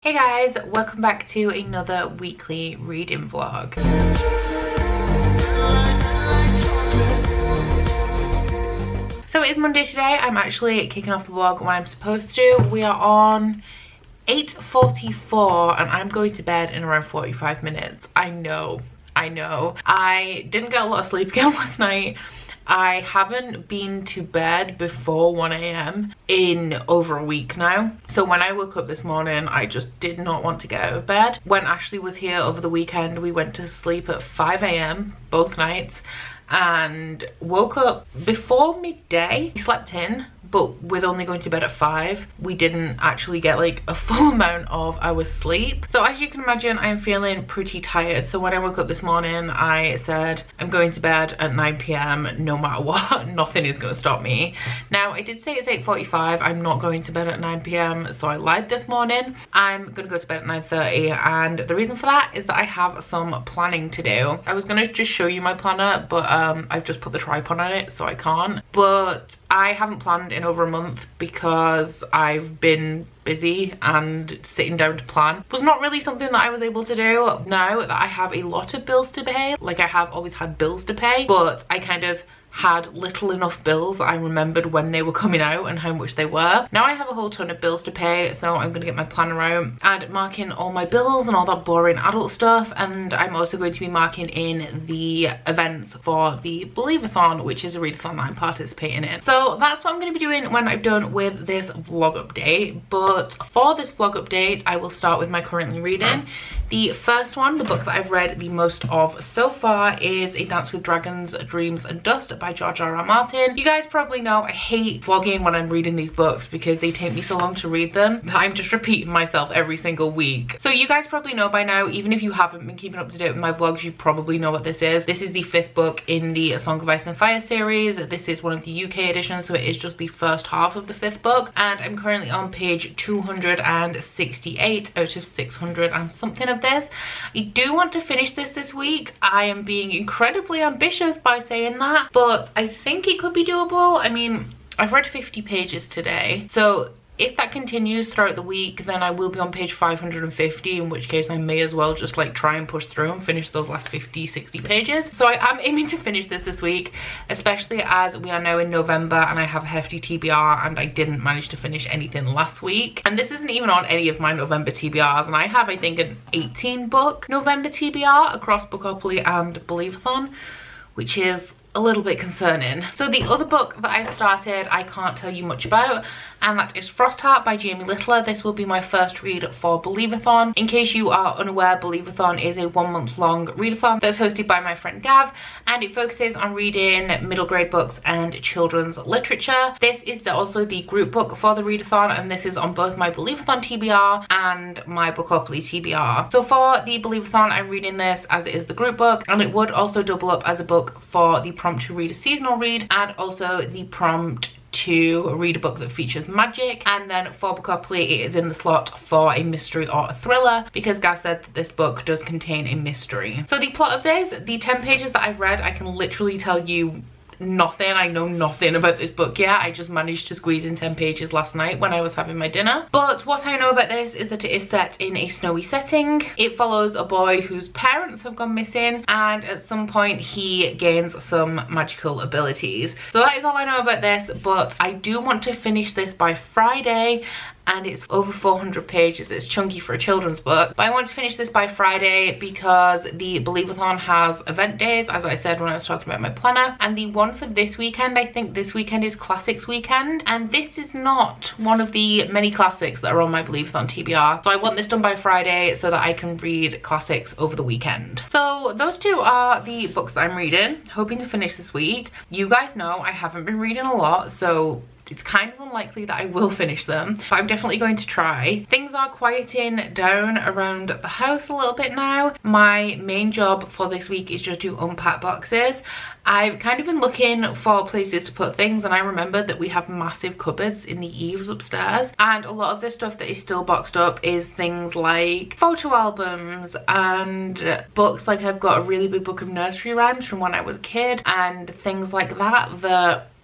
Hey guys, welcome back to another weekly reading vlog. So it is Monday today. I'm actually kicking off the vlog when I'm supposed to. We are on 8:44 and I'm going to bed in around 45 minutes. I know. I didn't get a lot of sleep again last night. I haven't been to bed before 1 AM in over a week now. So when I woke up this morning, I just did not want to get out of bed. When Ashley was here over the weekend, we went to sleep at 5 AM both nights and woke up before midday. We slept in, but with only going to bed at 5, we didn't actually get like a full amount of hours sleep. So as you can imagine, I'm feeling pretty tired. So when I woke up this morning, I said I'm going to bed at 9 PM no matter what. Nothing is going to stop me. Now I did say it's 8:45. I'm not going to bed at 9 PM, so I lied this morning. I'm going to go to bed at 9:30, and the reason for that is that I have some planning to do. I was going to just show you my planner, but I've just put the tripod on it, so I can't. But I haven't planned in over a month because I've been busy, and sitting down to plan was not really something that I was able to do. Now that I have a lot of bills to pay, like I have always had bills to pay, but I kind of had little enough bills that I remembered when they were coming out and how much they were. Now I have a whole ton of bills to pay, so I'm going to get my planner out and marking all my bills and all that boring adult stuff. And I'm also going to be marking in the events for the Believeathon, which is a readathon that I'm participating in. So that's what I'm going to be doing when I'm done with this vlog update. But for this vlog update, I will start with my currently reading. The first one, the book that I've read the most of so far, is A Dance with Dragons, Dreams and Dust by George R.R. Martin. You guys probably know I hate vlogging when I'm reading these books because they take me so long to read them that I'm just repeating myself every single week. So you guys probably know by now, even if you haven't been keeping up to date with my vlogs, you probably know what this is. This is the 5th book in the A Song of Ice and Fire series. This is one of the UK editions, so it is just the first half of the 5th book, and I'm currently on page 268 out of 600 and something of this. I do want to finish this week. I am being incredibly ambitious by saying that, but I think it could be doable. I mean, I've read 50 pages today, so if that continues throughout the week, then I will be on page 550, in which case I may as well just like try and push through and finish those last 50-60 pages. So I am aiming to finish this week, especially as we are now in November and I have a hefty TBR and I didn't manage to finish anything last week. And this isn't even on any of my November TBRs, and I have, I think, an 18 book November TBR across Bookopoly and Believeathon, which is a little bit concerning. So the other book that I've started, I can't tell you much about, and that is Frostheart by Jamie Littler. This will be my first read for Believeathon. In case you are unaware, Believeathon is a 1-month-long readathon that's hosted by my friend Gav, and it focuses on reading middle grade books and children's literature. This is also the group book for the readathon, and this is on both my Believeathon TBR and my Bookopoly TBR. So for the Believeathon, I'm reading this as it is the group book, and it would also double up as a book for the prompt to read a seasonal read and also the prompt to read a book that features magic. And then for Bookopoly, it is in the slot for a mystery or a thriller, because Gav said that this book does contain a mystery. So the plot of this, the 10 pages that I've read, I can literally tell you nothing. I know nothing about this book yet. I just managed to squeeze in 10 pages last night when I was having my dinner. But what I know about this is that it is set in a snowy setting. It follows a boy whose parents have gone missing, and at some point he gains some magical abilities. So that is all I know about this, but I do want to finish this by Friday, and it's over 400 pages. It's chunky for a children's book, but I want to finish this by Friday because the Believeathon has event days, as I said when I was talking about my planner, and the one for this weekend, I think this weekend is Classics weekend, and this is not one of the many classics that are on my Believeathon TBR. So I want this done by Friday so that I can read classics over the weekend. So those two are the books that I'm reading, hoping to finish this week. You guys know I haven't been reading a lot, so it's kind of unlikely that I will finish them, but I'm definitely going to try. Things are quieting down around the house a little bit now. My main job for this week is just to unpack boxes. I've kind of been looking for places to put things, and I remembered that we have massive cupboards in the eaves upstairs, and a lot of the stuff that is still boxed up is things like photo albums and books. Like I've got a really big book of nursery rhymes from when I was a kid and things like that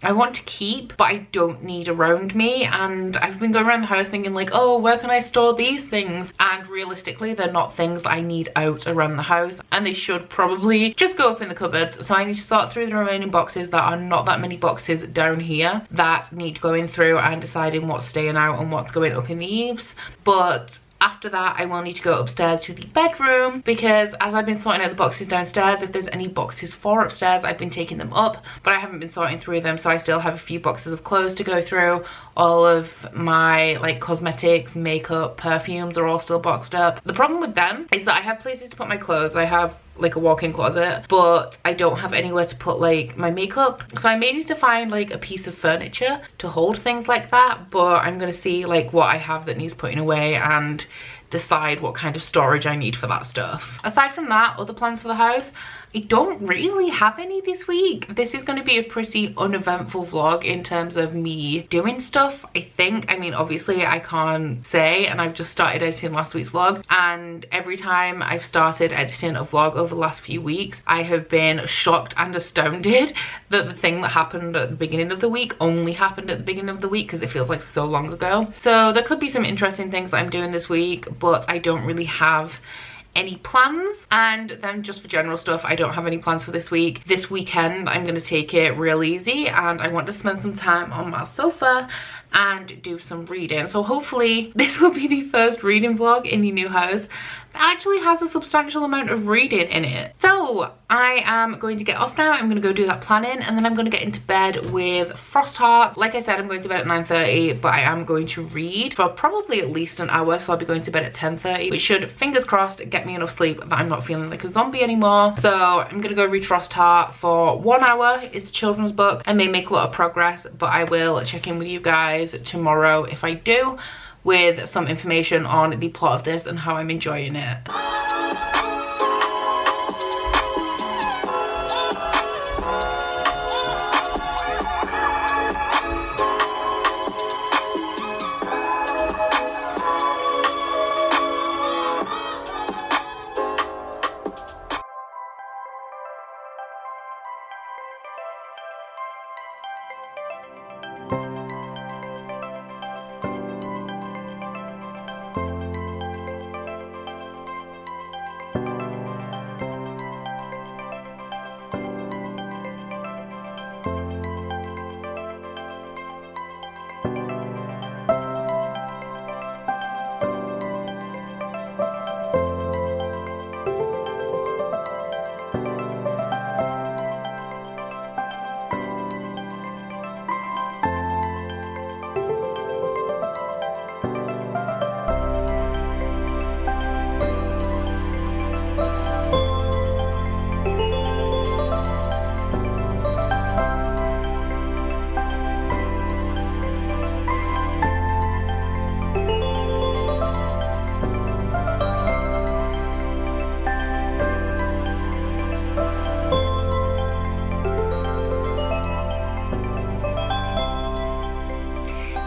I want to keep, but I don't need around me. And I've been going around the house thinking like, oh, where can I store these things? And realistically, they're not things that I need out around the house, and they should probably just go up in the cupboards. So I need to sort through the remaining boxes. That are not that many boxes down here that need going through and deciding what's staying out and what's going up in the eaves. But after that, I will need to go upstairs to the bedroom, because as I've been sorting out the boxes downstairs, if there's any boxes for upstairs, I've been taking them up, but I haven't been sorting through them. So I still have a few boxes of clothes to go through. All of my like cosmetics, makeup, perfumes are all still boxed up. The problem with them is that I have places to put my clothes. I have like a walk-in closet, but I don't have anywhere to put like my makeup. So I may need to find like a piece of furniture to hold things like that, but I'm gonna see like what I have that needs putting away and decide what kind of storage I need for that stuff. Aside from that, other plans for the house, I don't really have any this week. This is going to be a pretty uneventful vlog in terms of me doing stuff, I think. I mean, obviously I can't say, and I've just started editing last week's vlog, and every time I've started editing a vlog over the last few weeks, I have been shocked and astounded that the thing that happened at the beginning of the week only happened at the beginning of the week, because it feels like so long ago. So there could be some interesting things that I'm doing this week, but I don't really have any plans. And then just for general stuff, I don't have any plans for this week. This weekend I'm going to take it real easy, and I want to spend some time on my sofa and do some reading. So hopefully this will be the first reading vlog in the new house that actually has a substantial amount of reading in it. So I am going to get off now. I'm going to go do that planning, and then I'm going to get into bed with Frost Heart. Like I said, I'm going to bed at 9:30, but I am going to read for probably at least an hour. So I'll be going to bed at 10:30, which should, fingers crossed, get me enough sleep that I'm not feeling like a zombie anymore. So I'm going to go read Frost Heart for 1 hour. It's a children's book. I may make a lot of progress, but I will check in with you guys tomorrow if I do, with some information on the plot of this and how I'm enjoying it.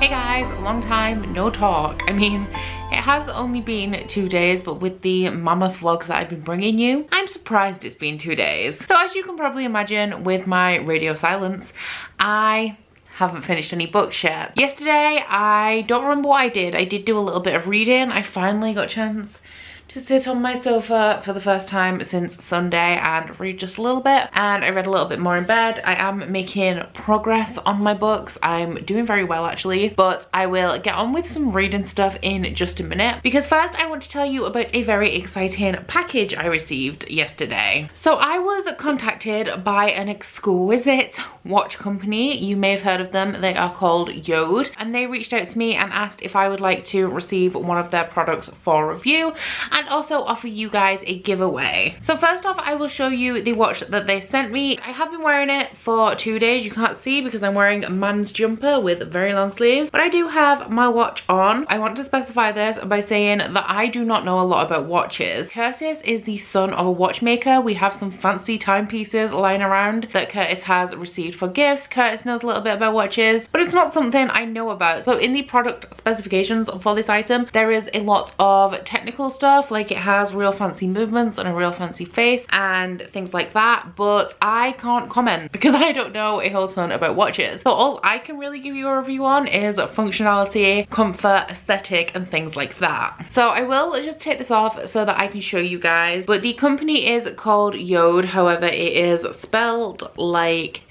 Hey guys, long time no talk. I mean, it has only been 2 days, but with the mammoth vlogs that I've been bringing you, I'm surprised it's been 2 days. So as you can probably imagine with my radio silence, I haven't finished any books yet. Yesterday, I don't remember what I did. I did do a little bit of reading. I finally got a chance to sit on my sofa for the first time since Sunday and read just a little bit, and I read a little bit more in bed. I am making progress on my books. I'm doing very well actually, but I will get on with some reading stuff in just a minute, because first I want to tell you about a very exciting package I received yesterday. So I was contacted by an exquisite watch company. You may have heard of them. They are called Yode, and they reached out to me and asked if I would like to receive one of their products for review and also offer you guys a giveaway. So first off, I will show you the watch that they sent me. I have been wearing it for 2 days. You can't see because I'm wearing a man's jumper with very long sleeves, but I do have my watch on. I want to specify this by saying that I do not know a lot about watches. Curtis is the son of a watchmaker. We have some fancy timepieces lying around that Curtis has received for gifts. Curtis knows a little bit about watches, but it's not something I know about. So in the product specifications for this item, there is a lot of technical stuff, stuff, like it has real fancy movements and a real fancy face and things like that, but I can't comment because I don't know a whole ton about watches. So all I can really give you a review on is functionality, comfort, aesthetic, and things like that. So I will just take this off so that I can show you guys, but the company is called Yode, however it is spelled like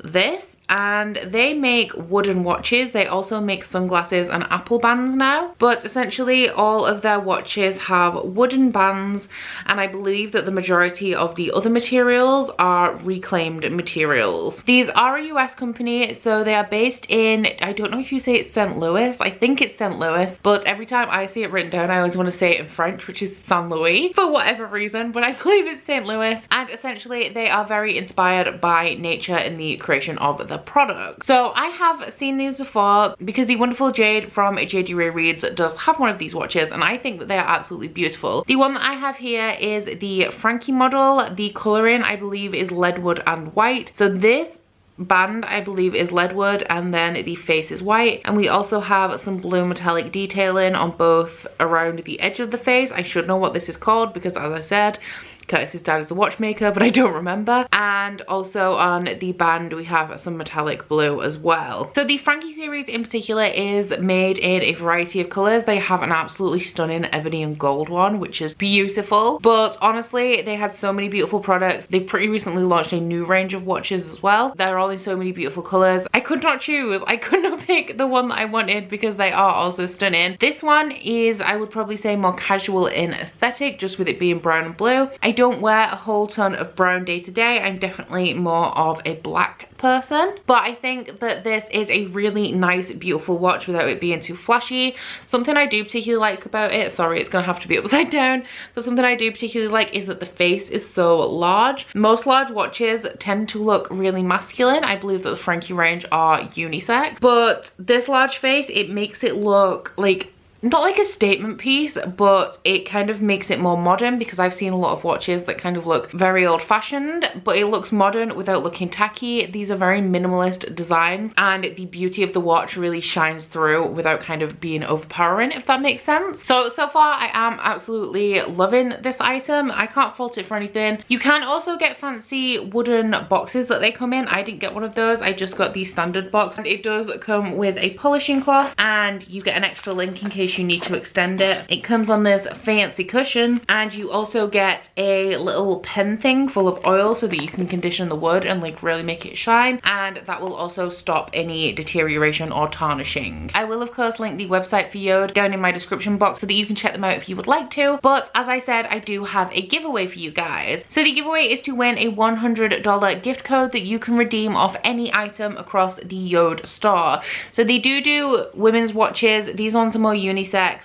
this. And they make wooden watches. They also make sunglasses and Apple bands now, but essentially all of their watches have wooden bands, and I believe that the majority of the other materials are reclaimed materials. These are a US company, so they are based in, I don't know if you say it's St. Louis, I think it's St. Louis, but every time I see it written down I always want to say it in French, which is Saint Louis for whatever reason, but I believe it's St. Louis. And essentially they are very inspired by nature in the creation of the product. So I have seen these before because the wonderful Jade from JD Ray Reads does have one of these watches, and I think that they are absolutely beautiful. The one that I have here is the Frankie model. The colouring I believe is leadwood and white. So this band I believe is leadwood and then the face is white, and we also have some blue metallic detailing on both around the edge of the face. I should know what this is called because, as I said, Curtis's dad is a watchmaker, but I don't remember. And also on the band we have some metallic blue as well. So the Frankie series in particular is made in a variety of colours. They have an absolutely stunning ebony and gold one, which is beautiful, but honestly they had so many beautiful products. They pretty recently launched a new range of watches as well. They're all in so many beautiful colours. I could not choose. I could not pick the one that I wanted because they are also stunning. This one is, I would probably say, more casual in aesthetic, just with it being brown and blue. I don't wear a whole ton of brown day to day. I'm definitely more of a black person, but I think that this is a really nice, beautiful watch without it being too flashy. Something I do particularly like about it, sorry, it's gonna have to be upside down, but something I do particularly like is that the face is so large. Most large watches tend to look really masculine. I believe that the Frankie range are unisex, but this large face, it makes it look like, not like a statement piece, but it kind of makes it more modern, because I've seen a lot of watches that kind of look very old-fashioned, but it looks modern without looking tacky. These are very minimalist designs, and the beauty of the watch really shines through without kind of being overpowering, if that makes sense. So far I am absolutely loving this item. I can't fault it for anything. You can also get fancy wooden boxes that they come in. I didn't get one of those. I just got the standard box, and it does come with a polishing cloth, and you get an extra link in case you need to extend it. It comes on this fancy cushion, and you also get a little pen thing full of oil so that you can condition the wood and like really make it shine, and that will also stop any deterioration or tarnishing. I will of course link the website for Yode down in my description box so that you can check them out if you would like to, but as I said, I do have a giveaway for you guys. So the giveaway is to win a $100 gift code that you can redeem off any item across the Yode store. So they do women's watches. These ones are more unisex,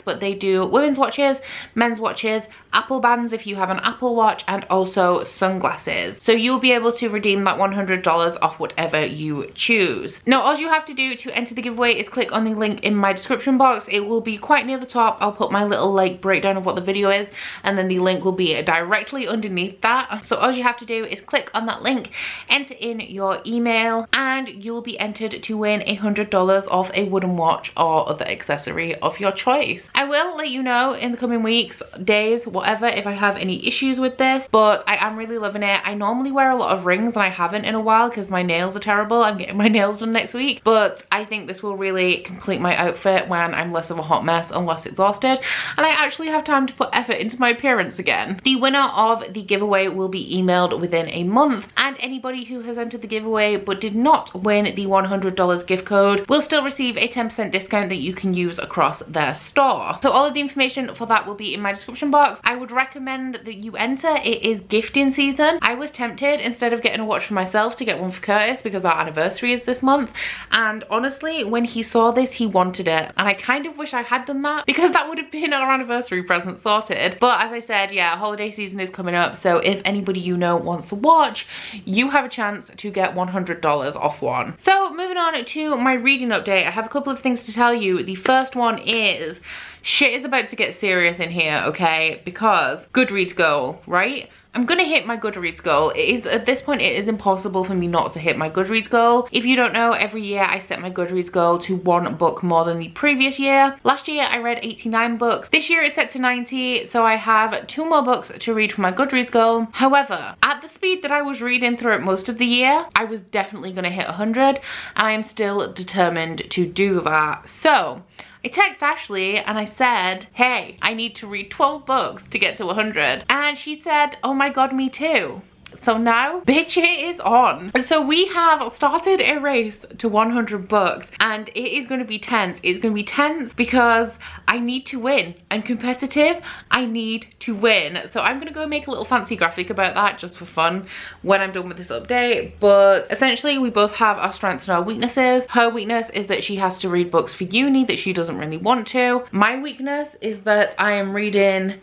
but they do women's watches, men's watches, Apple bands if you have an Apple Watch, and also sunglasses. So you'll be able to redeem that $100 off whatever you choose. Now all you have to do to enter the giveaway is click on the link in my description box. It will be quite near the top. I'll put my little like breakdown of what the video is, and then the link will be directly underneath that. So all you have to do is click on that link, enter in your email, and you'll be entered to win $100 off a wooden watch or other accessory of your choice. I will let you know in the coming weeks, days, whatever, if I have any issues with this, but I am really loving it. I normally wear a lot of rings, and I haven't in a while because my nails are terrible. I'm getting my nails done next week, but I think this will really complete my outfit when I'm less of a hot mess and less exhausted, and I actually have time to put effort into my appearance again. The winner of the giveaway will be emailed within a month, and anybody who has entered the giveaway but did not win the $100 gift code will still receive a 10% discount that you can use across their store. So all of the information for that will be in my description box. I would recommend that you enter. It is gifting season. I was tempted, instead of getting a watch for myself, to get one for Curtis because our anniversary is this month, and honestly when he saw this he wanted it, and I kind of wish I had done that because that would have been our anniversary present sorted. But as I said, yeah, holiday season is coming up, so if anybody you know wants a watch, you have a chance to get $100 off one. So moving on to my reading update, I have a couple of things to tell you. The first one is is about to get serious in here, okay? Because Goodreads goal, right? I'm gonna hit my Goodreads goal. It is, at this point, it is impossible for me not to hit my Goodreads goal. If you don't know, every year I set my Goodreads goal to 1 book more than the previous year. Last year I read 89 books. This year it's set to 90, so I have 2 more books to read for my Goodreads goal. However, at the speed that I was reading throughout most of the year, I was definitely gonna hit 100, and I am still determined to do that. So, I texted Ashley and I said, hey, I need to read 12 books to get to 100. And she said, oh my god, me too. So now, bitch, it is on. So we have started a race to 100 books, and it is going to be tense. It's going to be tense because I need to win. I'm competitive. I need to win. So I'm going to go make a little fancy graphic about that just for fun when I'm done with this update. But essentially, we both have our strengths and our weaknesses. Her weakness is that she has to read books for uni that she doesn't really want to. My weakness is that I am reading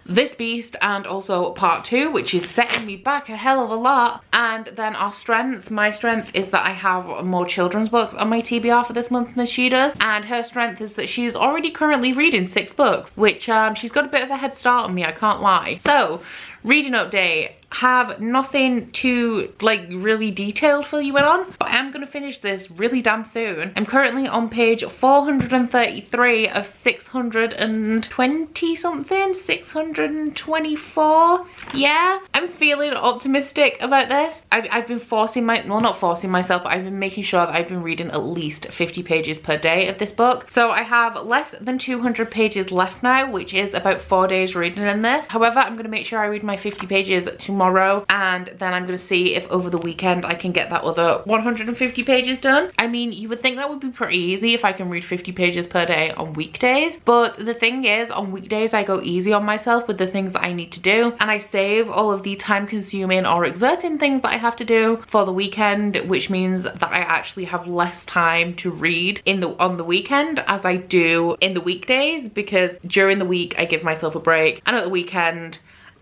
this beast and also part 2, which is setting me back a hell of a lot. And then our strengths, my strength is that I have more children's books on my TBR for this month than she does, and her strength is that she's already currently reading 6 books, which she's got a bit of a head start on me, I can't lie. So reading update, have nothing too like really detailed fill you in on, but I am going to finish this really damn soon. I'm currently on page 433 of 620 something, 624. Yeah, I'm feeling optimistic about this. I've been forcing well, not forcing myself, but I've been making sure that I've been reading at least 50 pages per day of this book. So I have less than 200 pages left now, which is about 4 days reading in this. However, I'm going to make sure I read my 50 pages tomorrow, and then I'm going to see if over the weekend I can get that other 150 pages done. I mean, you would think that would be pretty easy if I can read 50 pages per day on weekdays, but the thing is, on weekdays I go easy on myself with the things that I need to do, and I save all of the time consuming or exerting things that I have to do for the weekend, which means that I actually have less time to read on the weekend as I do in the weekdays, because during the week I give myself a break, and at the weekend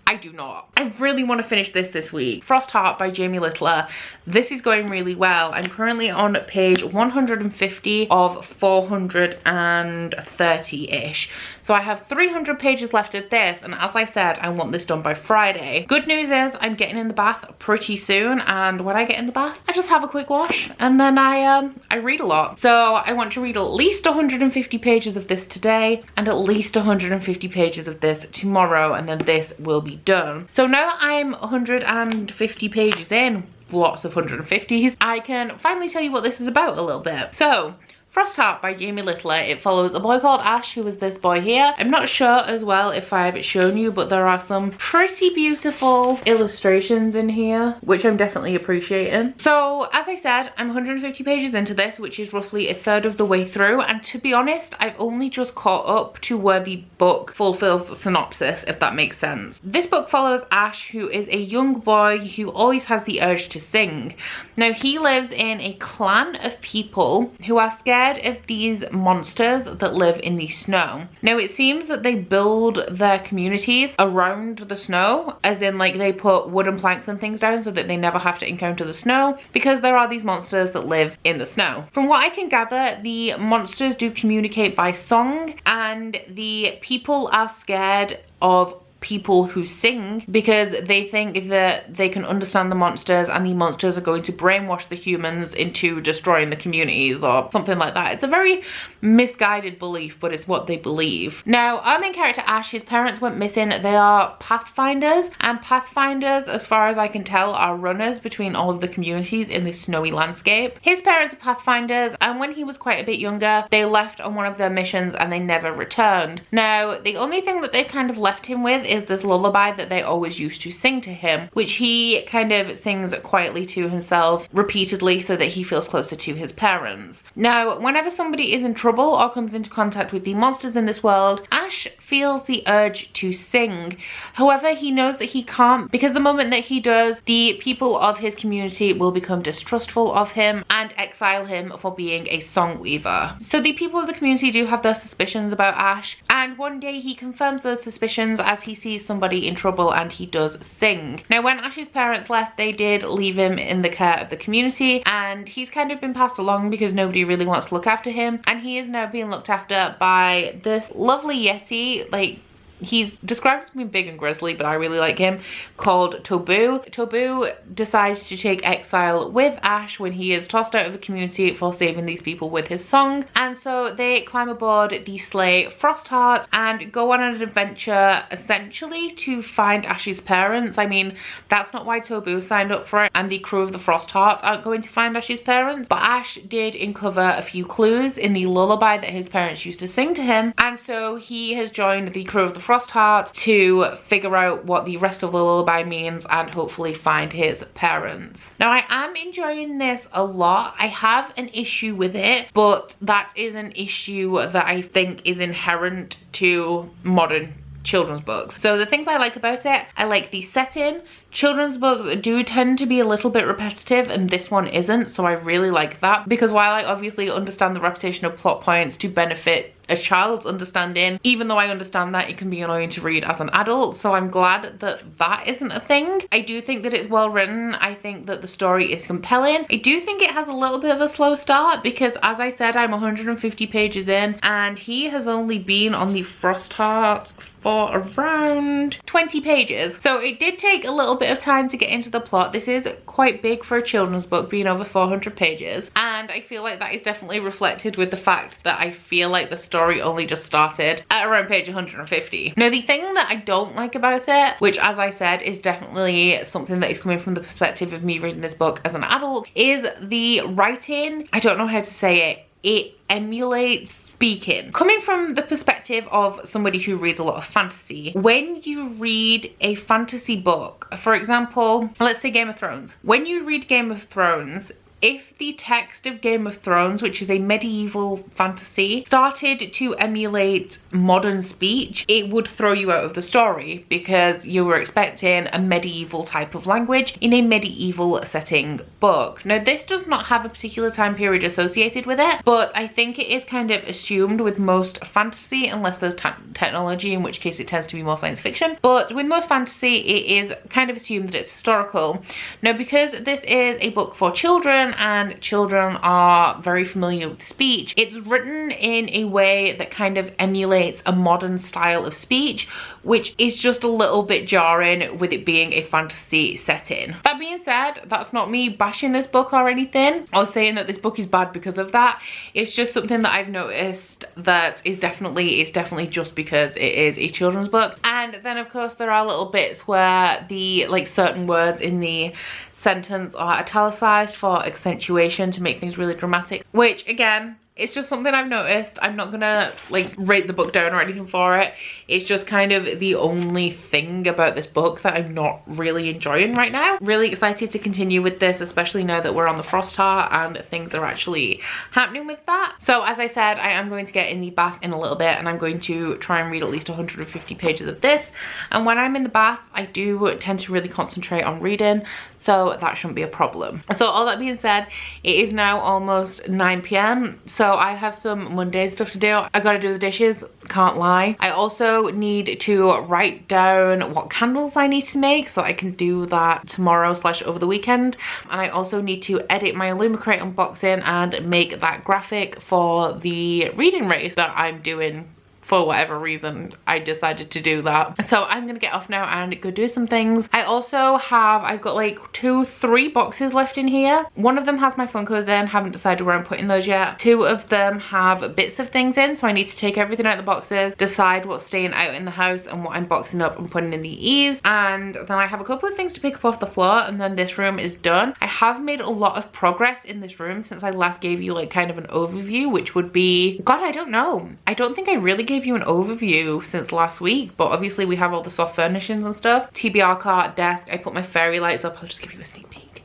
I do not. I really want to finish this week. Frost Heart by Jamie Littler. This is going really well. I'm currently on page 150 of 430-ish. So I have 300 pages left of this, and as I said, I want this done by Friday. Good news is I'm getting in the bath pretty soon, and when I get in the bath, I just have a quick wash, and then I read a lot. So I want to read at least 150 pages of this today, and at least 150 pages of this tomorrow, and then this will be done. So now that I'm 150 pages in, lots of 150s, I can finally tell you what this is about a little bit. So, Frost Heart by Jamie Littler. It follows a boy called Ash, who is this boy here. I'm not sure as well if I've shown you, but there are some pretty beautiful illustrations in here, which I'm definitely appreciating. So, as I said, I'm 150 pages into this, which is roughly a third of the way through, and to be honest, I've only just caught up to where the book fulfills the synopsis, if that makes sense. This book follows Ash, who is a young boy who always has the urge to sing. Now, he lives in a clan of people who are scared of these monsters that live in the snow. Now, it seems that they build their communities around the snow, as in like they put wooden planks and things down so that they never have to encounter the snow, because there are these monsters that live in the snow. From what I can gather, the monsters do communicate by song, and the people are scared of people who sing because they think that they can understand the monsters, and the monsters are going to brainwash the humans into destroying the communities or something like that. It's a very misguided belief, but it's what they believe. Now, our main character Ash, his parents went missing. They are pathfinders, and pathfinders, as far as I can tell, are runners between all of the communities in this snowy landscape. His parents are pathfinders, and when he was quite a bit younger, they left on one of their missions and they never returned. Now, the only thing that they kind of left him with is this lullaby that they always used to sing to him, which he kind of sings quietly to himself repeatedly so that he feels closer to his parents. Now, whenever somebody is in trouble or comes into contact with the monsters in this world, Ash Ash feels the urge to sing. However, he knows that he can't, because the moment that he does, the people of his community will become distrustful of him and exile him for being a song weaver. So the people of the community do have their suspicions about Ash, and one day he confirms those suspicions as he sees somebody in trouble and he does sing. Now, when Ash's parents left, they did leave him in the care of the community, and he's kind of been passed along because nobody really wants to look after him, and he is now being looked after by this lovely yeti. Like, he's described as being big and grizzly, but I really like him, called Tobu. Tobu decides to take exile with Ash when he is tossed out of the community for saving these people with his song. And so they climb aboard the sleigh Frostheart and go on an adventure essentially to find Ash's parents. I mean, that's not why Tobu signed up for it, and the crew of the Frostheart aren't going to find Ash's parents. But Ash did uncover a few clues in the lullaby that his parents used to sing to him, and so he has joined the crew of the Frostheart to figure out what the rest of the lullaby means and hopefully find his parents. Now, I am enjoying this a lot. I have an issue with it, but that is an issue that I think is inherent to modern children's books. So the things I like about it, I like the setting. Children's books do tend to be a little bit repetitive, and this one isn't, so I really like that, because while I obviously understand the repetition of plot points to benefit a child's understanding, even though I understand that it can be annoying to read as an adult, so I'm glad that that isn't a thing. I do think that it's well written. I think that the story is compelling. I do think it has a little bit of a slow start because, as I said, I'm 150 pages in and he has only been on the Frostheart for around 20 pages. So it did take a little bit of time to get into the plot. This is quite big for a children's book, being over 400 pages. And I feel like that is definitely reflected with the fact that I feel like the story only just started at around page 150. Now, the thing that I don't like about it, which as I said is definitely something that is coming from the perspective of me reading this book as an adult, is the writing. I don't know how to say it. It emulates speaking. Coming from the perspective of somebody who reads a lot of fantasy, when you read a fantasy book, for example, let's say Game of Thrones. When you read Game of Thrones, if the text of Game of Thrones, which is a medieval fantasy, started to emulate modern speech, it would throw you out of the story because you were expecting a medieval type of language in a medieval setting book. Now, this does not have a particular time period associated with it, but I think it is kind of assumed with most fantasy, unless there's technology, in which case it tends to be more science fiction. But with most fantasy, it is kind of assumed that it's historical. Now, because this is a book for children, and children are very familiar with speech, it's written in a way that kind of emulates a modern style of speech, which is just a little bit jarring with it being a fantasy setting. That being said, that's not me bashing this book or anything, or saying that this book is bad because of that. It's just something that I've noticed that is definitely just because it is a children's book. And then of course there are little bits where the certain words in the sentence are italicized for accentuation to make things really dramatic, which again, it's just something I've noticed. I'm not gonna rate the book down or anything for it. It's just kind of the only thing about this book that I'm not really enjoying right now. Really excited to continue with this, especially now that we're on the Frostheart and things are actually happening with that. So as I said, I am going to get in the bath in a little bit and I'm going to try and read at least 150 pages of this. And when I'm in the bath, I do tend to really concentrate on reading, so that shouldn't be a problem. So all that being said, it is now almost 9 p.m. so I have some mundane stuff to do. I gotta do the dishes, can't lie. I also need to write down what candles I need to make so I can do that tomorrow / over the weekend. And I also need to edit my Illumicrate unboxing and make that graphic for the reading race that I'm doing. For whatever reason, I decided to do that. So I'm gonna get off now and go do some things. I've got 3 boxes left in here. One of them has my Funkos in, haven't decided where I'm putting those yet. 2 of them have bits of things in, so I need to take everything out of the boxes, decide what's staying out in the house and what I'm boxing up and putting in the eaves. And then I have a couple of things to pick up off the floor, and then this room is done. I have made a lot of progress in this room since I last gave you kind of an overview, which would be, God, I don't know. I don't think I really gave you an overview since last week, but obviously we have all the soft furnishings and stuff. TBR cart, desk. I put my fairy lights up. I'll just give you a sneak peek.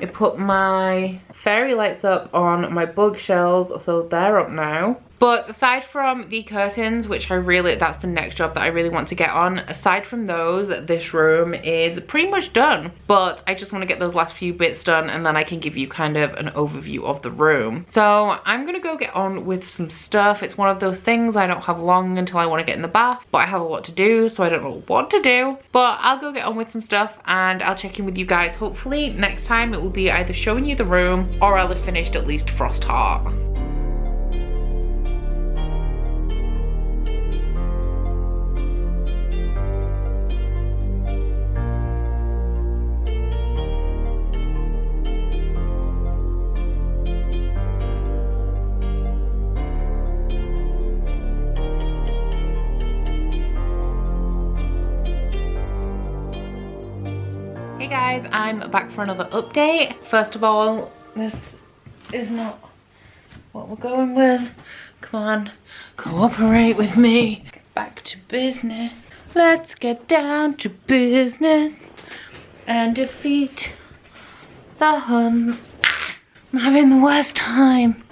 I put my fairy lights up on my bookshelves, so they're up now. But aside from the curtains, which that's the next job that I really want to get on, aside from those, this room is pretty much done. But I just want to get those last few bits done, and then I can give you kind of an overview of the room. So I'm gonna go get on with some stuff. It's one of those things I don't have long until I want to get in the bath, but I have a lot to do, so I don't know what to do. But I'll go get on with some stuff, and I'll check in with you guys. Hopefully next time it will be either showing you the room, or I'll have finished at least Frost Heart. Hey guys, I'm back for another update. First of all, this is not what we're going with. Come on, cooperate with me. Get back to business. Let's get down to business and defeat the Huns. I'm having the worst time.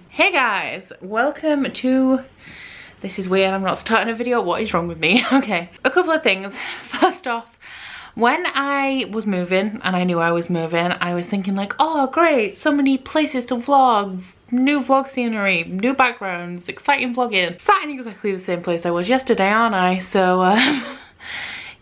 Hey guys, welcome to... This is weird, I'm not starting a video. What is wrong with me? Okay, a couple of things. First off, when I was moving, and I knew I was moving, I was thinking like, oh great, so many places to vlog, new vlog scenery, new backgrounds, exciting vlogging. Sat in exactly the same place I was yesterday, aren't I? So,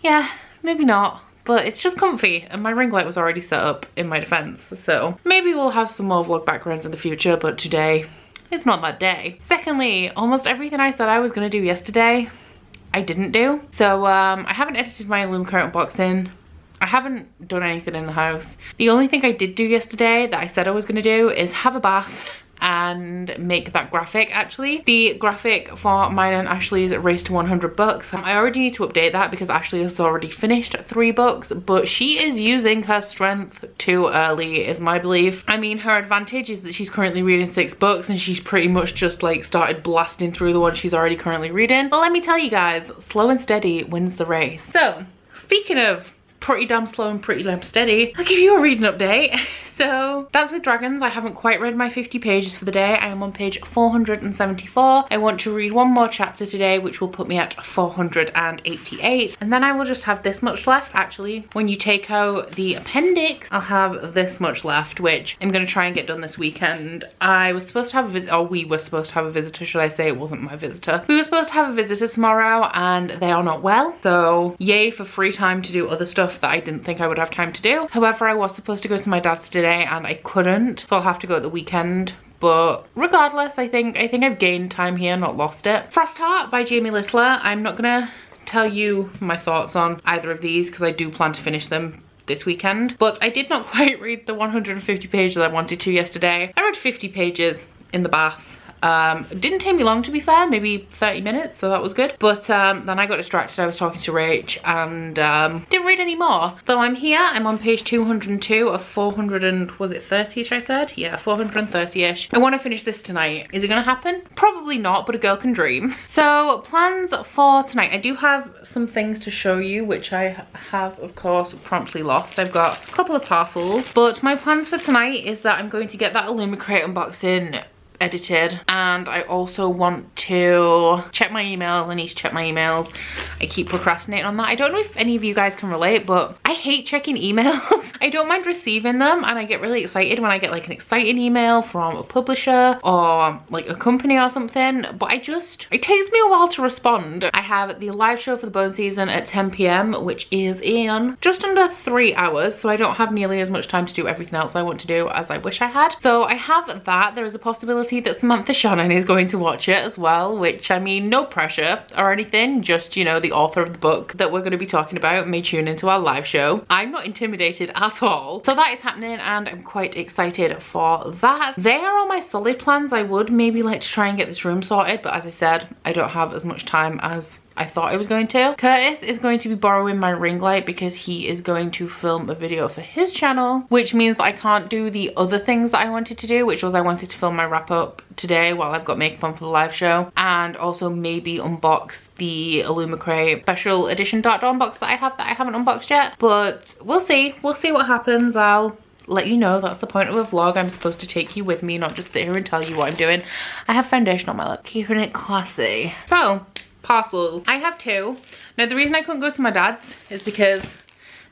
yeah, maybe not. But it's just comfy, and my ring light was already set up in my defense. So maybe we'll have some more vlog backgrounds in the future, but today, it's not that day. Secondly, almost everything I said I was gonna do yesterday, I didn't do. So I haven't edited my Illumicrate unboxing. I haven't done anything in the house. The only thing I did do yesterday that I said I was gonna do is have a bath and make that graphic. Actually, the graphic for mine and Ashley's Race to 100 books, I already need to update that because Ashley has already finished 3 books, but she is using her strength too early is my belief. I mean, her advantage is that she's currently reading 6 books and she's pretty much just like started blasting through the ones she's already currently reading. But let me tell you guys, slow and steady wins the race. So speaking of pretty damn slow and pretty damn steady, I'll give you a reading update. So Dance with Dragons, I haven't quite read my 50 pages for the day. I am on page 474. I want to read one more chapter today, which will put me at 488. And then I will just have this much left. Actually, when you take out the appendix, I'll have this much left, which I'm going to try and get done this weekend. I was supposed to have a visit, or we were supposed to have a visitor, should I say? It wasn't my visitor. We were supposed to have a visitor tomorrow and they are not well. So yay for free time to do other stuff that I didn't think I would have time to do. However, I was supposed to go to my dad's today and I couldn't, so I'll have to go at the weekend. But regardless, I think I've gained time here, not lost it. Frost Heart by Jamie Littler. I'm not gonna tell you my thoughts on either of these because I do plan to finish them this weekend, but I did not quite read the 150 pages I wanted to yesterday. I read 50 pages in the bath. It didn't take me long, to be fair, maybe 30 minutes, so that was good. But then I got distracted. I was talking to Rach and didn't read any more. So I'm here, I'm on page 202 of 400 and, was it 30ish I said? Yeah, 430ish. I want to finish this tonight. Is it gonna happen? Probably not, but a girl can dream. So plans for tonight. I do have some things to show you, which I have, of course, promptly lost. I've got a couple of parcels, but my plans for tonight is that I'm going to get that Illumicrate unboxing edited, and I also want to check my emails. I need to check my emails. I keep procrastinating on that. I don't know if any of you guys can relate, but I hate checking emails. I don't mind receiving them, and I get really excited when I get like an exciting email from a publisher or like a company or something, but it takes me a while to respond. I have the live show for the bone season at 10 p.m, which is in just under 3 hours, so I don't have nearly as much time to do everything else I want to do as I wish I had. So I have that. There is a possibility that Samantha Shannon is going to watch it as well, which, I mean, no pressure or anything, just, you know, the author of the book that we're going to be talking about may tune into our live show. I'm not intimidated at all. So that is happening and I'm quite excited for that. They are all my solid plans. I would maybe like to try and get this room sorted, but as I said, I don't have as much time as I thought I was going to. Curtis is going to be borrowing my ring light because he is going to film a video for his channel, which means that I can't do the other things that I wanted to do, which was I wanted to film my wrap up today while I've got makeup on for the live show, and also maybe unbox the Illumicrate special edition Dark Dawn box that I haven't unboxed yet. But we'll see what happens. I'll let you know. That's the point of a vlog. I'm supposed to take you with me, not just sit here and tell you what I'm doing. I have foundation on my lip, keeping it classy. So, parcels. I have 2. Now, the reason I couldn't go to my dad's is because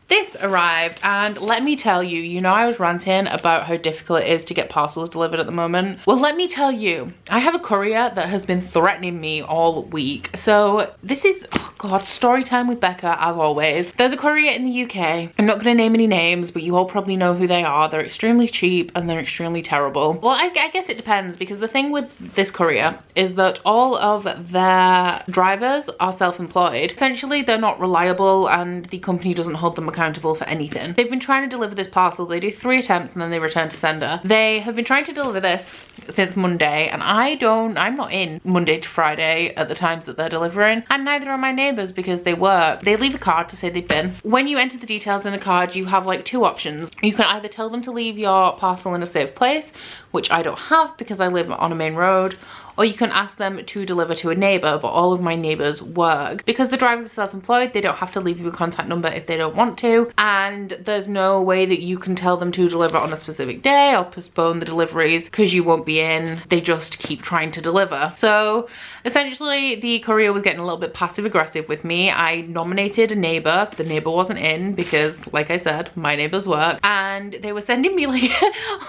this arrived, and let me tell you, you know I was ranting about how difficult it is to get parcels delivered at the moment. Well, let me tell you, I have a courier that has been threatening me all week. So this is, oh God, story time with Becca as always. There's a courier in the UK. I'm not going to name any names, but you all probably know who they are. They're extremely cheap and they're extremely terrible. Well, I guess it depends, because the thing with this courier is that all of their drivers are self-employed. Essentially, they're not reliable and the company doesn't hold them accountable for anything. They've been trying to deliver this parcel. They do 3 attempts and then they return to sender. They have been trying to deliver this since Monday, and I'm not in Monday to Friday at the times that they're delivering, and neither are my neighbours because they work. They leave a card to say they've been. When you enter the details in the card, you have like 2 options. You can either tell them to leave your parcel in a safe place, which I don't have because I live on a main road, or you can ask them to deliver to a neighbour, but all of my neighbours work. Because the drivers are self-employed, they don't have to leave you a contact number if they don't want to, and there's no way that you can tell them to deliver on a specific day or postpone the deliveries because you won't be in. They just keep trying to deliver. So essentially the courier was getting a little bit passive aggressive with me. I nominated a neighbour. The neighbour wasn't in because, like I said, my neighbours work, and they were sending me like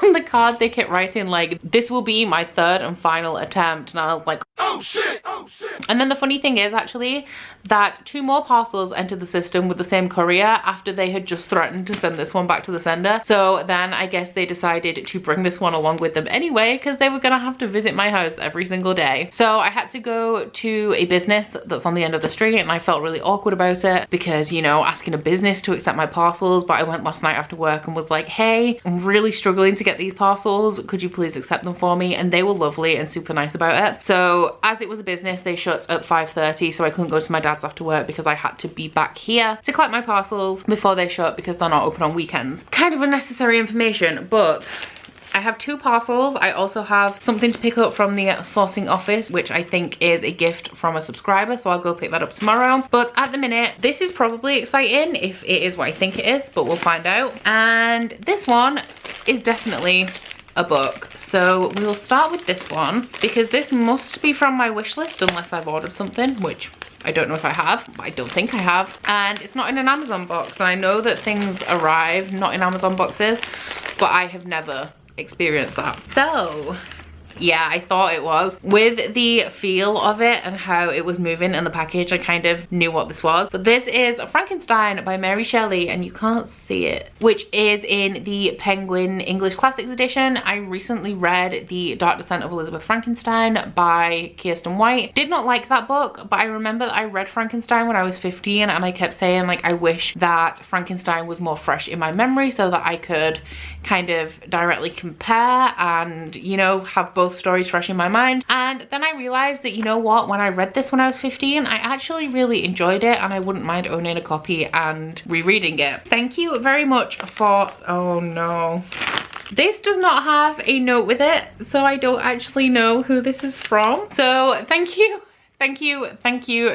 on the card they kept writing like, this will be my 3rd and final attempt. And I was like, oh shit, oh shit. And then the funny thing is actually that 2 more parcels entered the system with the same courier after they had just threatened to send this one back to the sender. So then I guess they decided to bring this one along with them anyway, because they were gonna have to visit my house every single day. So I had to go to a business that's on the end of the street, and I felt really awkward about it because, you know, asking a business to accept my parcels. But I went last night after work and was like, hey, I'm really struggling to get these parcels. Could you please accept them for me? And they were lovely and super nice about it. So as it was a business, they shut at 5:30, so I couldn't go to my dad's after work because I had to be back here to collect my parcels before they shut because they're not open on weekends. Kind of unnecessary information, but I have 2 parcels. I also have something to pick up from the sourcing office, which I think is a gift from a subscriber, so I'll go pick that up tomorrow. But at the minute, this is probably exciting if it is what I think it is, but we'll find out. And this one is definitely a book. So we'll start with this one because this must be from my wish list unless I've ordered something, which I don't know if I have, but I don't think I have. And it's not in an Amazon box. And I know that things arrive not in Amazon boxes, but I have never experienced that. So yeah, I thought it was. With the feel of it and how it was moving in the package, I kind of knew what this was. But this is Frankenstein by Mary Shelley, and you can't see it, which is in the Penguin English Classics edition. I recently read The Dark Descent of Elizabeth Frankenstein by Kirsten White. Did not like that book, but I remember that I read Frankenstein when I was 15, and I kept saying like, I wish that Frankenstein was more fresh in my memory so that I could kind of directly compare and, you know, have both stories fresh in my mind. And then I realized that, you know what, when I read this when I was 15, I actually really enjoyed it, and I wouldn't mind owning a copy and rereading it. Thank you very much for, oh no, this does not have a note with it, so I don't actually know who this is from. So thank you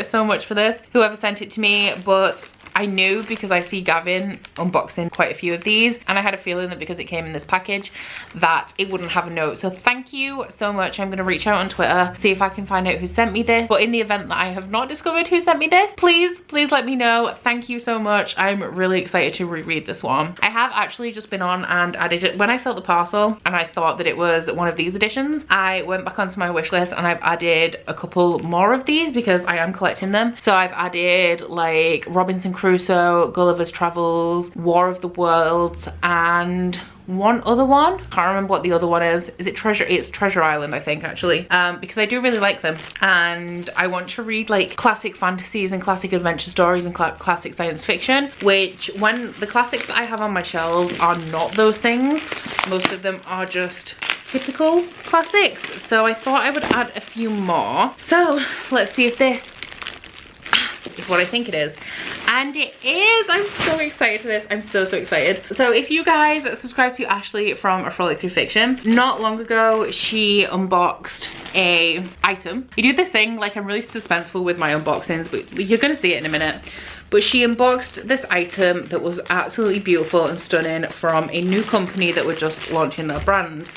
so much for this, whoever sent it to me. But I knew because I see Gavin unboxing quite a few of these, and I had a feeling that because it came in this package that it wouldn't have a note. So thank you so much. I'm going to reach out on Twitter, see if I can find out who sent me this. But in the event that I have not discovered who sent me this, please let me know. Thank you so much. I'm really excited to reread this one. I have actually just been on and added it when I filled the parcel and I thought that it was one of these editions. I went back onto my wish list and I've added a couple more of these because I am collecting them. So I've added like Robinson Crusoe, Gulliver's Travels, War of the Worlds, and one other one. Can't remember what the other one is. Is it Treasure? It's Treasure Island, I think, actually, because I do really like them, and I want to read like classic fantasies and classic adventure stories and classic science fiction, which when the classics that I have on my shelves are not those things. Most of them are just typical classics, so I thought I would add a few more. So let's see if this is what I think it is. And it is. I'm so excited for this. I'm so excited. So if you guys subscribe to Ashley from A Frolic Through Fiction, not long ago she unboxed a item. You do this thing, like I'm really suspenseful with my unboxings, but you're gonna see it in a minute. But she unboxed this item that was absolutely beautiful and stunning from a new company that were just launching their brand.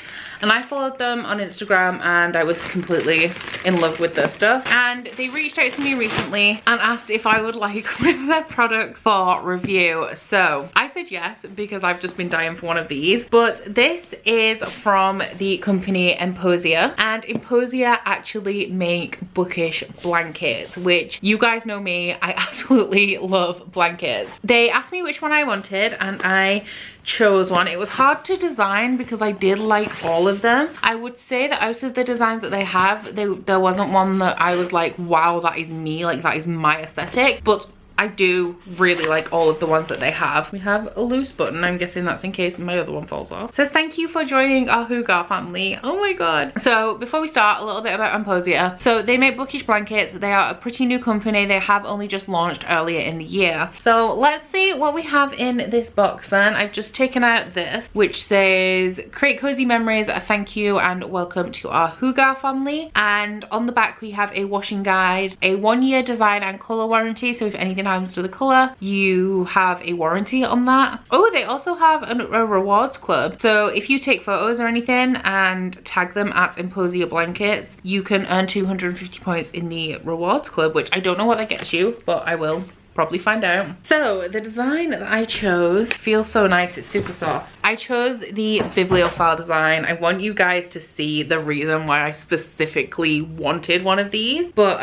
And I followed them on Instagram and I was completely in love with their stuff. And they reached out to me recently and asked if I would like one of their products for review. So I said yes, because I've just been dying for one of these. But this is from the company Emposia. And Emposia actually make Bookish blankets, which you guys know me, I absolutely love blankets. They asked me which one I wanted and I chose one. It was hard to design because I did like all of them. I would say that out of the designs that they have, there wasn't one that I was like, wow, that is me, like that is my aesthetic. But I do really like all of the ones that they have. We have a loose button. I'm guessing that's in case my other one falls off. It says, thank you for joining our Hygge family. Oh my god. So before we start, a little bit about Emposia. So they make Bookish blankets. They are a pretty new company. They have only just launched earlier in the year. So let's see what we have in this box then. I've just taken out this, which says, create cozy memories, a thank you and welcome to our Hygge family. And on the back we have a washing guide, a 1-year design and color warranty. So if anything happens to the color, you have a warranty on that. Oh, they also have a rewards club. So if you take photos or anything and tag them at Emposia blankets, you can earn 250 points in the rewards club, which I don't know what that gets you, but I will probably find out. So the design that I chose feels so nice. It's super soft. I chose the bibliophile design. I want you guys to see the reason why I specifically wanted one of these. But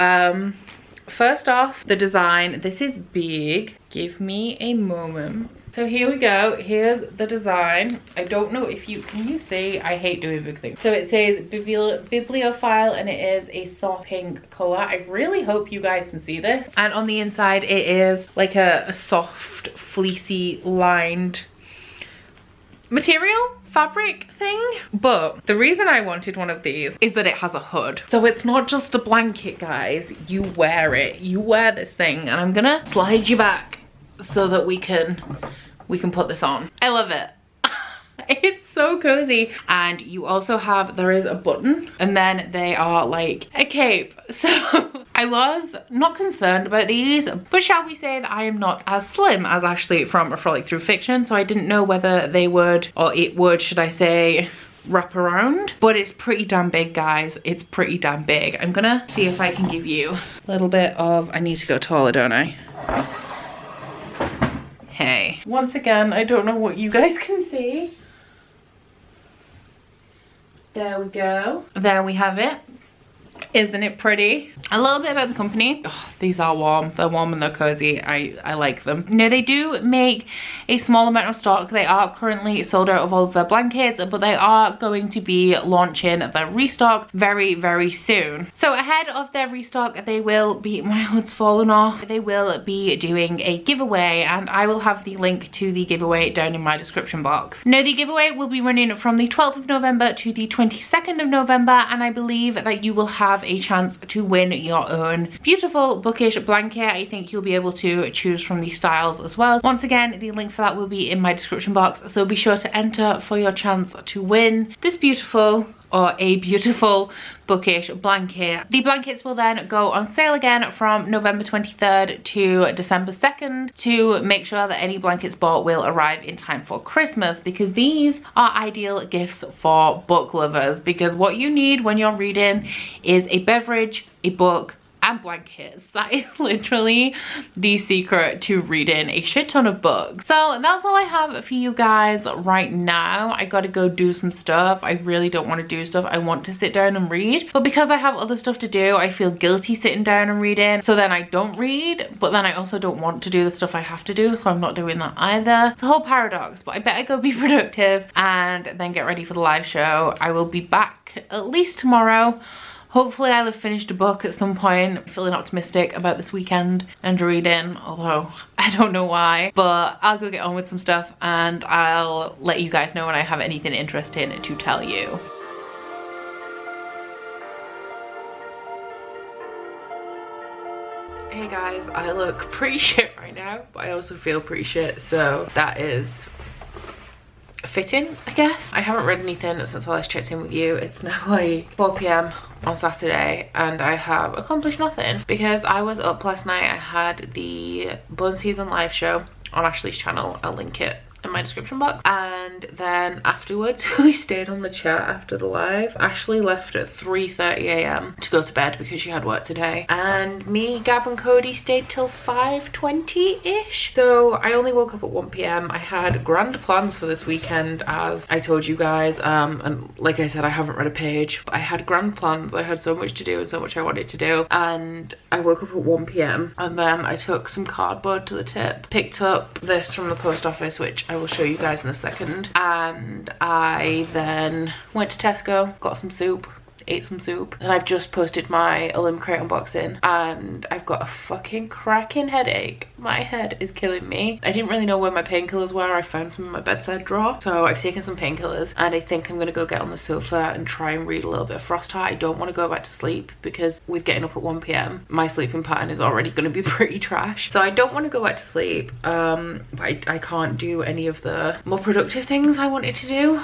first off, the design. This is big. Give me a moment. So here we go. Here's the design. I don't know if can you see? I hate doing big things. So it says bibliophile and it is a soft pink color. I really hope you guys can see this. And on the inside it is like a soft fleecy lined material, fabric thing. But the reason I wanted one of these is that it has a hood. So it's not just a blanket, guys. You wear it. You wear this thing. And I'm gonna slide you back so that we can put this on. I love it. It's so cozy. And you also have, there is a button and then they are like a cape. So I was not concerned about these, but shall we say that I am not as slim as Ashley from A Frolic Through Fiction, so I didn't know whether they would, or it would, should I say, wrap around. But it's pretty damn big, guys. It's pretty damn big. I'm gonna see if I can give you a little bit of, I need to go taller, don't I? Hey. Once again, I don't know what you guys can see. There we go. There we have it. Isn't it pretty? A little bit about the company. Oh, these are warm. They're warm and they're cozy. I like them. Now they do make a small amount of stock. They are currently sold out of all of their blankets, but they are going to be launching their restock very, very soon. So ahead of their restock, they will be, my hood's fallen off. They will be doing a giveaway and I will have the link to the giveaway down in my description box. Now the giveaway will be running from the 12th of November to the 22nd of November and I believe that you will have a chance to win your own beautiful Bookish blanket. I think you'll be able to choose from these styles as well. Once again, the link for that will be in my description box, so be sure to enter for your chance to win this beautiful, or a beautiful, Bookish blanket. The blankets will then go on sale again from November 23rd to December 2nd to make sure that any blankets bought will arrive in time for Christmas, because these are ideal gifts for book lovers, because what you need when you're reading is a beverage, a book, and blankets. That is literally the secret to reading a shit ton of books. So that's all I have for you guys right now. I gotta go do some stuff. I really don't want to do stuff. I want to sit down and read, but because I have other stuff to do, I feel guilty sitting down and reading. So then I don't read, but then I also don't want to do the stuff I have to do, so I'm not doing that either. It's a whole paradox, but I better go be productive and then get ready for the live show. I will be back at least tomorrow. Hopefully I'll have finished a book at some point. I'm feeling optimistic about this weekend and reading, although I don't know why. But I'll go get on with some stuff and I'll let you guys know when I have anything interesting to tell you. Hey guys, I look pretty shit right now, but I also feel pretty shit, so that is fitting, I guess. I haven't read anything since I last checked in with you. It's now like 4 p.m. on Saturday and I have accomplished nothing because I was up last night. I had the Bun Season live show on Ashley's channel. I'll link it in my description box, and then afterwards we stayed on the chat after the live. Ashley left at 3:30 a.m. to go to bed because she had work today, and me, Gav and Cody stayed till 5:20ish. So I only woke up at 1 p.m. I had grand plans for this weekend, as I told you guys, and like I said, I haven't read a page, but I had grand plans. I had so much to do and so much I wanted to do, and I woke up at 1 p.m. and then I took some cardboard to the tip, picked up this from the post office, which I will show you guys in a second, and I then went to Tesco, got some soup, ate some soup, and I've just posted my Illumicrate unboxing and I've got a fucking cracking headache. My head is killing me. I didn't really know where my painkillers were. I found some in my bedside drawer, so I've taken some painkillers and I think I'm gonna go get on the sofa and try and read a little bit of Frostheart. I don't want to go back to sleep because with getting up at 1 p.m. my sleeping pattern is already going to be pretty trash, so I don't want to go back to sleep, but I can't do any of the more productive things I wanted to do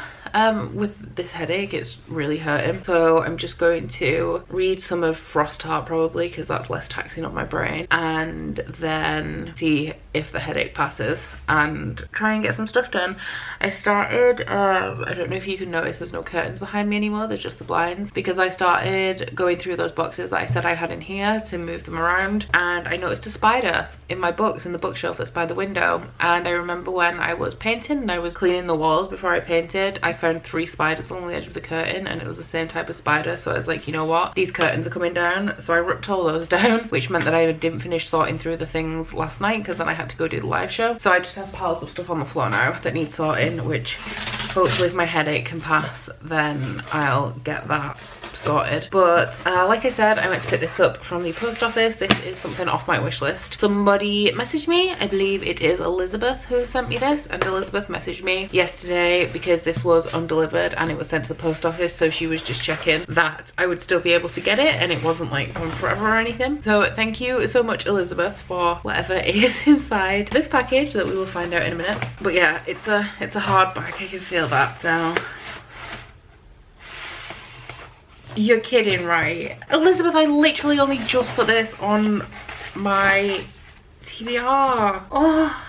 with this headache. It's really hurting, so I'm just going to read some of Frostheart probably because that's less taxing on my brain, and then see if the headache passes and try and get some stuff done. I started, I don't know if you can notice there's no curtains behind me anymore, there's just the blinds, because I started going through those boxes that I said I had in here to move them around, and I noticed a spider in my books in the bookshelf that's by the window. And I remember when I was painting and I was cleaning the walls before I painted, I found 3 spiders along the edge of the curtain, and it was the same type of spider, so I was like, you know what, these curtains are coming down. So I ripped all those down, which meant that I didn't finish sorting through the things last night because then I had to go do the live show. So I just have piles of stuff on the floor now that need sorting, which hopefully if my headache can pass then I'll get that sorted. But like I said, I went to pick this up from the post office. This is something off my wish list. Somebody messaged me, I believe it is Elizabeth who sent me this, and Elizabeth messaged me yesterday because this was undelivered and it was sent to the post office, so she was just checking that I would still be able to get it and it wasn't like gone forever or anything. So thank you so much, Elizabeth, for whatever is inside this package that we will find out in a minute. But yeah, it's a hard bag, I can feel that. So you're kidding, right? Elizabeth, I literally only just put this on my TBR. Oh,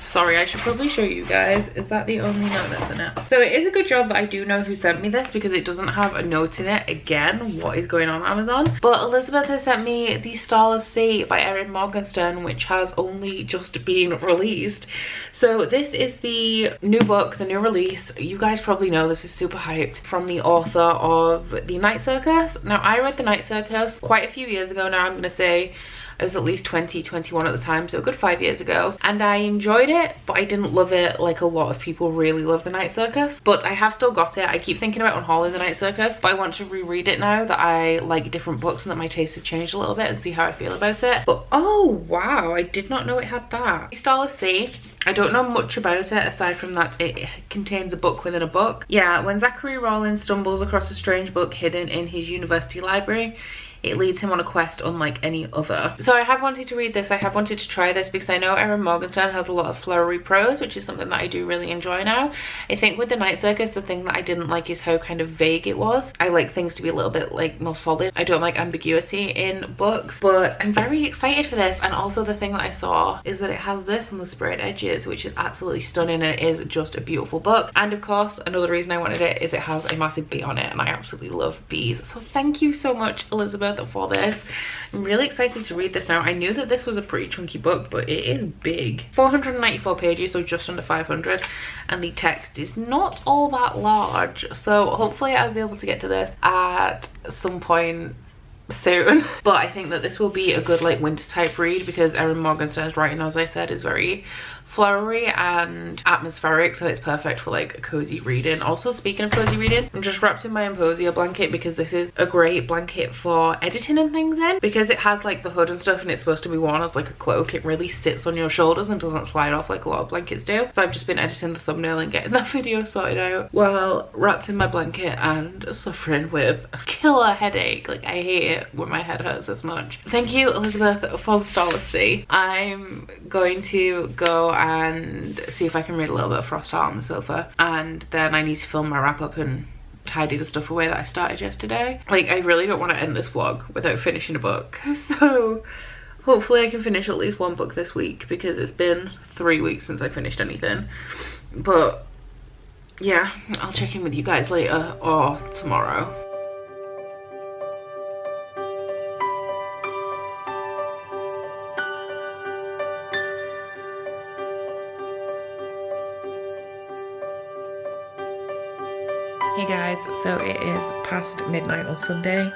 sorry, I should probably show you guys. Is that the only note that's in it? So it is a good job that I do know who sent me this because it doesn't have a note in it. Again, what is going on Amazon? But Elizabeth has sent me the Starless Sea by Erin Morgenstern, which has only just been released. So this is the new book, the new release. You guys probably know this is super hyped, from the author of The Night Circus. Now, I read The Night Circus quite a few years ago now. I'm gonna say I was at least 20, 21 at the time, so a good 5 years ago, and I enjoyed it, but I didn't love it like a lot of people really love The Night Circus. But I have still got it. I keep thinking about unhauling The Night Circus, but I want to reread it now that I like different books and that my tastes have changed a little bit, and see how I feel about it. But oh wow, I did not know it had that. Starless Sea, I don't know much about it aside from that it contains a book within a book. Yeah, when Zachary Rawlins stumbles across a strange book hidden in his university library, it leads him on a quest unlike any other. So I have wanted to read this, I have wanted to try this, because I know Erin Morgenstern has a lot of flowery prose, which is something that I do really enjoy now. I think with The Night Circus, the thing that I didn't like is how kind of vague it was. I like things to be a little bit like more solid. I don't like ambiguity in books, but I'm very excited for this. And also the thing that I saw is that it has this on the sprayed edges, which is absolutely stunning, and it is just a beautiful book. And of course, another reason I wanted it is it has a massive bee on it, and I absolutely love bees. So thank you so much, Elizabeth, for this. I'm really excited to read this now. I knew that this was a pretty chunky book, but it is big. 494 pages, so just under 500, and the text is not all that large, so hopefully I'll be able to get to this at some point soon. But I think that this will be a good like winter type read, because Erin Morgenstern's writing, as I said, is very flowery and atmospheric, so it's perfect for like cozy reading. Also, speaking of cozy reading, I'm just wrapped in my Emposia blanket because this is a great blanket for editing and things in, because it has like the hood and stuff and it's supposed to be worn as like a cloak. It really sits on your shoulders and doesn't slide off like a lot of blankets do. So I've just been editing the thumbnail and getting that video sorted out while wrapped in my blanket and suffering with a killer headache. Like, I hate it it when my head hurts as much. Thank you, Elizabeth, for the Starless Sea. I'm going to go and see if I can read a little bit of Frost Heart on the sofa, and then I need to film my wrap up and tidy the stuff away that I started yesterday. Like, I really don't want to end this vlog without finishing a book, so hopefully I can finish at least one book this week, because it's been 3 weeks since I finished anything. But yeah, I'll check in with you guys later or tomorrow. Hey guys, so it is past midnight on Sunday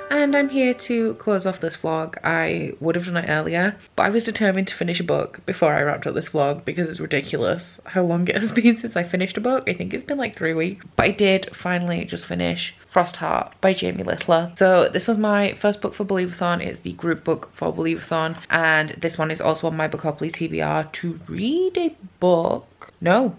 and I'm here to close off this vlog. I would have done it earlier, but I was determined to finish a book before I wrapped up this vlog because it's ridiculous how long it has been since I finished a book. I think it's been like 3 weeks, but I did finally just finish Frost Heart by Jamie Littler. So this was my first book for Believathon. It's the group book for Believathon, and this one is also on my Bookopoly TBR to read a book. No.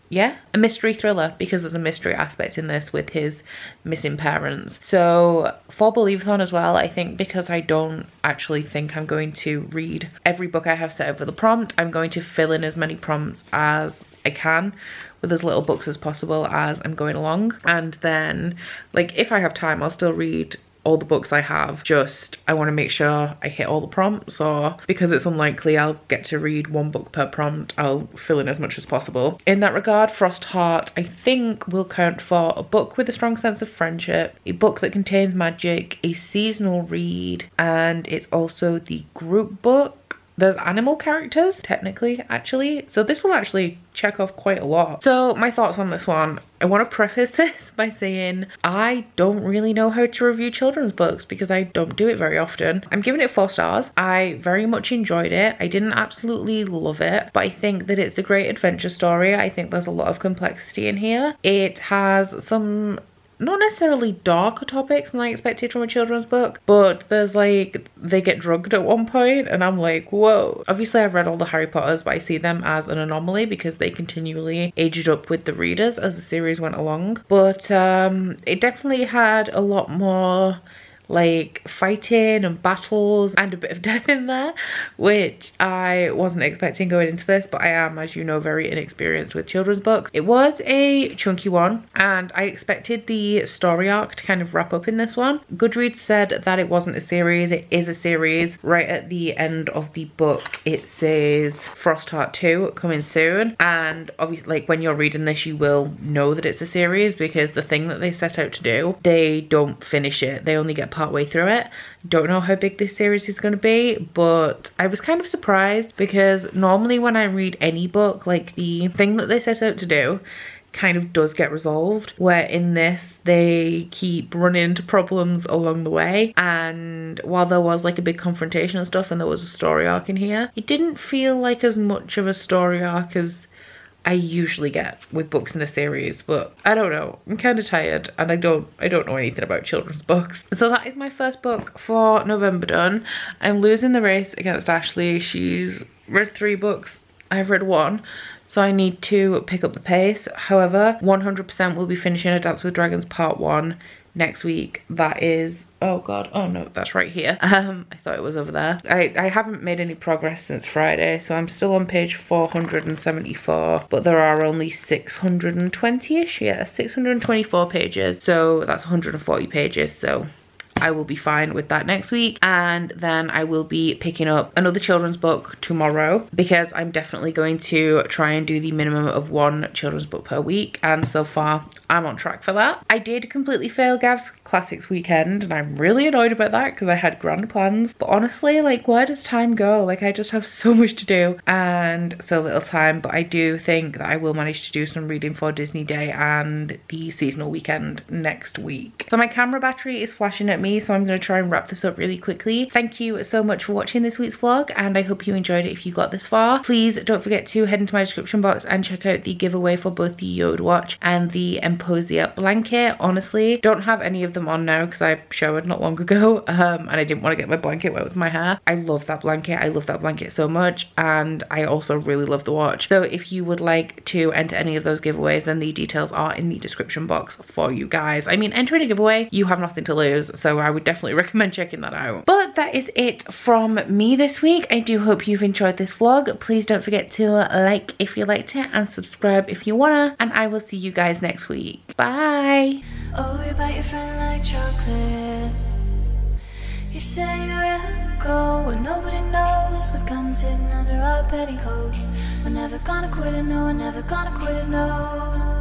Yeah, a mystery thriller, because there's a mystery aspect in this with his missing parents. So for Believathon as well, I think because I don't actually think I'm going to read every book I have set over the prompt, I'm going to fill in as many prompts as I can with as little books as possible as I'm going along. And then, like, if I have time, I'll still read all the books I have. Just I want to make sure I hit all the prompts, or because it's unlikely I'll get to read one book per prompt, I'll fill in as much as possible. In that regard, Frost Heart I think will count for a book with a strong sense of friendship, a book that contains magic, a seasonal read, and it's also the group book. There's animal characters, technically, actually. So this will actually check off quite a lot. So my thoughts on this one. I want to preface this by saying I don't really know how to review children's books because I don't do it very often. I'm giving it 4 stars. I very much enjoyed it. I didn't absolutely love it, but I think that it's a great adventure story. I think there's a lot of complexity in here. It has some not necessarily darker topics than I expected from a children's book, but there's like, they get drugged at one point and I'm like, whoa. Obviously I've read all the Harry Potters, but I see them as an anomaly because they continually aged up with the readers as the series went along. But it definitely had a lot more like fighting and battles and a bit of death in there, which I wasn't expecting going into this, but I am, as you know, very inexperienced with children's books. It was a chunky one and I expected the story arc to kind of wrap up in this one. Goodreads said that it wasn't a series. It is a series. Right at the end of the book it says Frost Heart 2 coming soon, and obviously like when you're reading this you will know that it's a series because the thing that they set out to do, they don't finish it. They only get part way through it. Don't know how big this series is going to be, but I was kind of surprised because normally when I read any book, like the thing that they set out to do kind of does get resolved, where in this they keep running into problems along the way. And while there was like a big confrontation and stuff and there was a story arc in here, it didn't feel like as much of a story arc as I usually get with books in a series. But I don't know, I'm kind of tired and I don't know anything about children's books. So that is my first book for November done. I'm losing the race against Ashley. She's read 3 books, I've read 1, so I need to pick up the pace. However, 100% will be finishing A Dance with Dragons Part 1 next week. That is, oh god, oh no, that's right here. I thought it was over there. I haven't made any progress since Friday, so I'm still on page 474, but there are only 620-ish, yeah, 624 pages, so that's 140 pages, so I will be fine with that next week. And then I will be picking up another children's book tomorrow because I'm definitely going to try and do the minimum of 1 children's book per week, and so far I'm on track for that. I did completely fail Gav's Classics weekend and I'm really annoyed about that because I had grand plans, but honestly, like, where does time go? Like, I just have so much to do and so little time. But I do think that I will manage to do some reading for Disney Day and the seasonal weekend next week. So my camera battery is flashing at me, so I'm going to try and wrap this up really quickly. Thank you so much for watching this week's vlog and I hope you enjoyed it if you got this far. Please don't forget to head into my description box and check out the giveaway for both the Yod Watch and the Emposia blanket. Honestly, don't have any of them on now because I showered not long ago and I didn't want to get my blanket wet with my hair. I love that blanket. I love that blanket so much, and I also really love the watch. So if you would like to enter any of those giveaways, then the details are in the description box for you guys. I mean, entering a giveaway, you have nothing to lose, so I would definitely recommend checking that out. But that is it from me this week. I do hope you've enjoyed this vlog. Please don't forget to like if you liked it and subscribe if you wanna, and I will see you guys next week. Bye. Oh, you bite your friend like chocolate. You say you're a go when nobody knows, with guns hidden under our petticoats. We're never gonna quit it, no, we're never gonna quit it, no.